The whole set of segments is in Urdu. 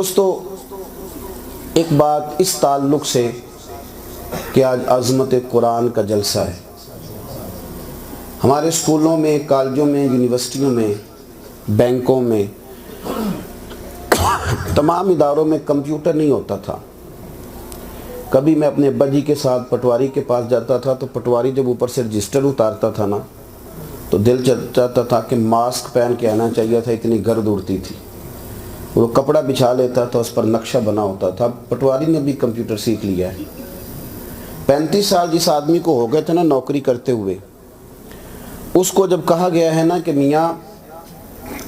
دوستو ایک بات اس تعلق سے کہ آج عظمت قرآن کا جلسہ ہے. ہمارے اسکولوں میں، کالجوں میں، یونیورسٹیوں میں، بینکوں میں، تمام اداروں میں کمپیوٹر نہیں ہوتا تھا. کبھی میں اپنے ابا جی کے ساتھ پٹواری کے پاس جاتا تھا تو پٹواری جب اوپر سے رجسٹر اتارتا تھا نا تو دل چاہتا تھا کہ ماسک پہن کے آنا چاہیے تھا، اتنی گرد اڑتی تھی. وہ کپڑا بچھا لیتا تھا، اس پر نقشہ بنا ہوتا تھا. پٹواری نے بھی کمپیوٹر سیکھ لیا ہے. 35 سال جس آدمی کو ہو گئے تھے نا نوکری کرتے ہوئے، اس کو جب کہا گیا ہے نا کہ میاں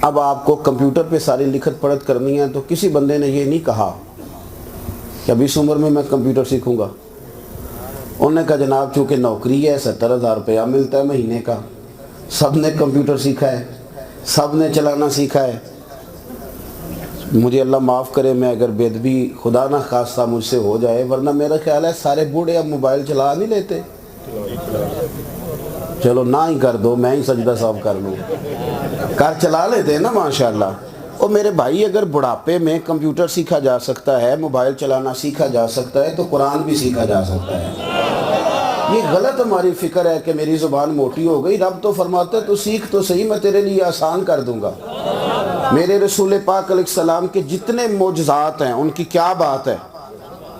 اب آپ کو کمپیوٹر پہ ساری لکھت پڑھت کرنی ہے، تو کسی بندے نے یہ نہیں کہا کہ اب اس عمر میں کمپیوٹر سیکھوں گا. انہوں نے کہا جناب چونکہ نوکری ہے، 70,000 روپیہ ملتا ہے مہینے کا، سب نے کمپیوٹر سیکھا ہے، سب نے چلانا سیکھا ہے. مجھے اللہ معاف کرے، میں اگر بے ادبی خدا نہ خواستہ مجھ سے ہو جائے، ورنہ میرا خیال ہے سارے بوڑھے اب موبائل چلا نہیں لیتے. چلو نہ ہی کر دو، میں ہی سجدہ صاحب کر لوں، کار چلا لیتے ہیں نا ماشاءاللہ. اور میرے بھائی اگر بڑھاپے میں کمپیوٹر سیکھا جا سکتا ہے، موبائل چلانا سیکھا جا سکتا ہے، تو قرآن بھی سیکھا جا سکتا ہے. یہ غلط ہماری فکر ہے کہ میری زبان موٹی ہو گئی. رب تو فرماتا ہے تو سیکھ تو صحیح، میں تیرے لیے آسان کر دوں گا. میرے رسول پاک علیہ السلام کے جتنے معجزات ہیں ان کی کیا بات ہے،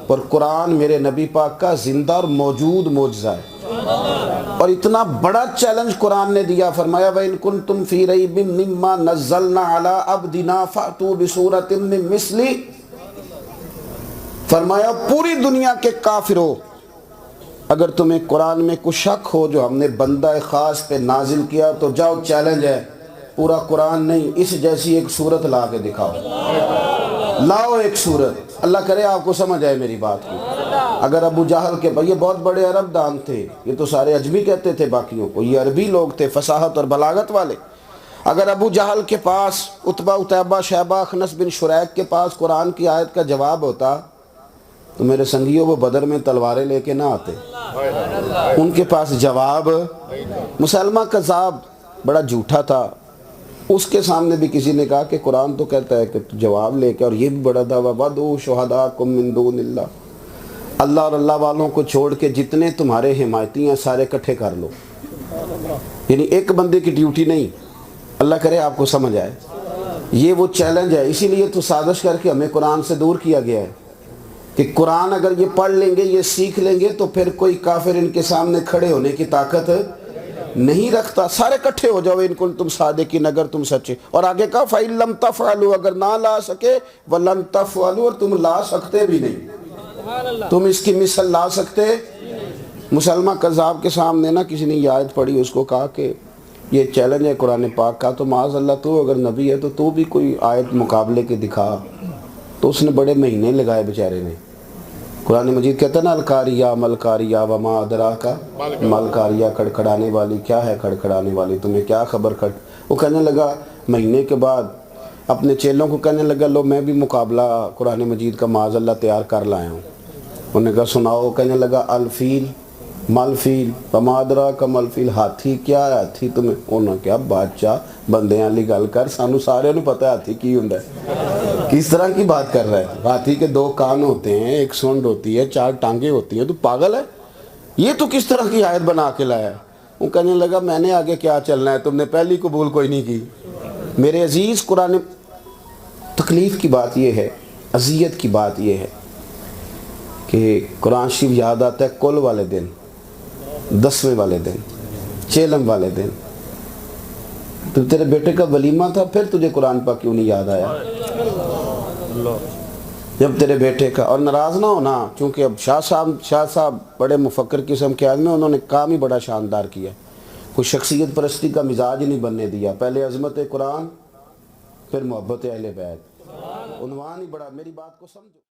پر قرآن میرے نبی پاک کا زندہ اور موجود معجزہ ہے. اور اتنا بڑا چیلنج قرآن نے دیا، فرمایا وَإِن كُنتُمْ فِي رَيْبٍ مِّمَّا نَزَّلْنَا عَلَىٰ عَبْدِنَا فَأْتُوا بِسُورَةٍ مِّن مِّثْلِهِ. فرمایا پوری دنیا کے کافروں، اگر تمہیں قرآن میں کچھ شک ہو جو ہم نے بندہ خاص پہ نازل کیا تو جاؤ، چیلنج ہے، پورا قرآن نہیں، اس جیسی ایک صورت لا کے دکھاؤ. لاؤ ایک صورت. اللہ کرے آپ کو سمجھ آئے میری بات کی. اگر ابو جہل کے، یہ بہت بڑے عرب دان تھے، یہ تو سارے عجمی کہتے تھے باقیوں کو، یہ عربی لوگ تھے فصاحت اور بلاغت والے. اگر ابو جہل کے پاس عتبہ، عتیبہ، شیبہ، اخنس بن شریک کے پاس قرآن کی آیت کا جواب ہوتا تو میرے سنگیوں وہ بدر میں تلواریں لے کے نہ آتے. ان کے پاس جواب. مسلمہ کذاب بڑا جھوٹا تھا، اس کے سامنے بھی کسی نے کہا کہ قرآن تو کہتا ہے کہ جواب لے کے، اور یہ بھی بڑا دعویٰ وَدْعُوا شُهَدَاءَكُم مِّن دُونِ اللَّهِ، اللہ اور اللہ والوں کو چھوڑ کے جتنے تمہارے حمایتی ہیں سارے اکٹھے کر لو. یعنی ایک بندے کی ڈیوٹی نہیں. اللہ کرے آپ کو سمجھ آئے. یہ وہ چیلنج ہے. اسی لیے تو سازش کر کے ہمیں قرآن سے دور کیا گیا ہے کہ قرآن اگر یہ پڑھ لیں گے، یہ سیکھ لیں گے، تو پھر کوئی کافر ان کے سامنے کھڑے ہونے کی طاقت نہیں رکھتا. سارے کٹھے ہو جاؤ ان تم صادقین، اگر تم سچے. اور آگے کہا فَإِن لَمْ تَفْعَلُوا، اگر نہ لا سکے، وَلَن تَفْعَلُوا، اور تم لا سکتے بھی نہیں، تم اس کی مثل لا سکتے. مسلمہ کذاب کے سامنے نا کسی نے یہ آیت پڑھی، اس کو کہا کہ یہ چیلنج ہے قرآن پاک کا، تو معاذ اللہ تو اگر نبی ہے تو بھی کوئی آیت مقابلے کے دکھا. تو اس نے بڑے مہینے لگائے بیچارے نے. قرآن مجید کہتا ہے نا القاریہ ملکاریہ وما ادراک ملکاریہ، کھڑکھڑانے والی. کیا ہے کھڑکھڑانے والی؟ تمہیں کیا خبر وہ کہنے لگا مہینے کے بعد اپنے چیلوں کو کہنے لگا لو میں بھی مقابلہ قرآن مجید کا معاذ اللہ تیار کر لایا ہوں. انہوں نے کہا سناؤ. کہنے لگا الفیل ملفیل وما ادراک ملفیل، ہاتھی کیا ہے ہاتھی تمہیں؟ انہوں نے کہا بادشاہ بندے والی گل کر، سانو سارے نو پتہ ہے ہاتھی کی ہوندا ہے. کس طرح کی بات کر رہا ہے؟ ہاتھی کے 2 کان ہوتے ہیں، 1 سونڈ ہوتی ہے، 4 ٹانگیں ہوتی ہیں. تو پاگل ہے؟ یہ تو کس طرح کی آیت بنا کے لایا؟ وہ کہنے لگا میں نے آگے کیا چلنا ہے، تم نے پہلی قبول کوئی نہیں کی. میرے عزیز قرآن، تکلیف کی بات یہ ہے، اذیت کی بات یہ ہے کہ قرآن شریف یاد آتا ہے کل والے دن، 10ویں والے دن، چیلم والے دن. تو تیرے بیٹے کا ولیمہ تھا، پھر تجھے قرآن پاک کیوں نہیں یاد آیا؟ جب تیرے بیٹے کا، اور ناراض نہ ہونا، چونکہ اب شاہ صاحب بڑے مفکر قسم کے آدمی، انہوں نے کام ہی بڑا شاندار کیا. کوئی شخصیت پرستی کا مزاج ہی نہیں بننے دیا. پہلے عظمت قرآن، پھر محبت اہل بیت. عنوان ہی بڑا. میری بات کو سمجھو.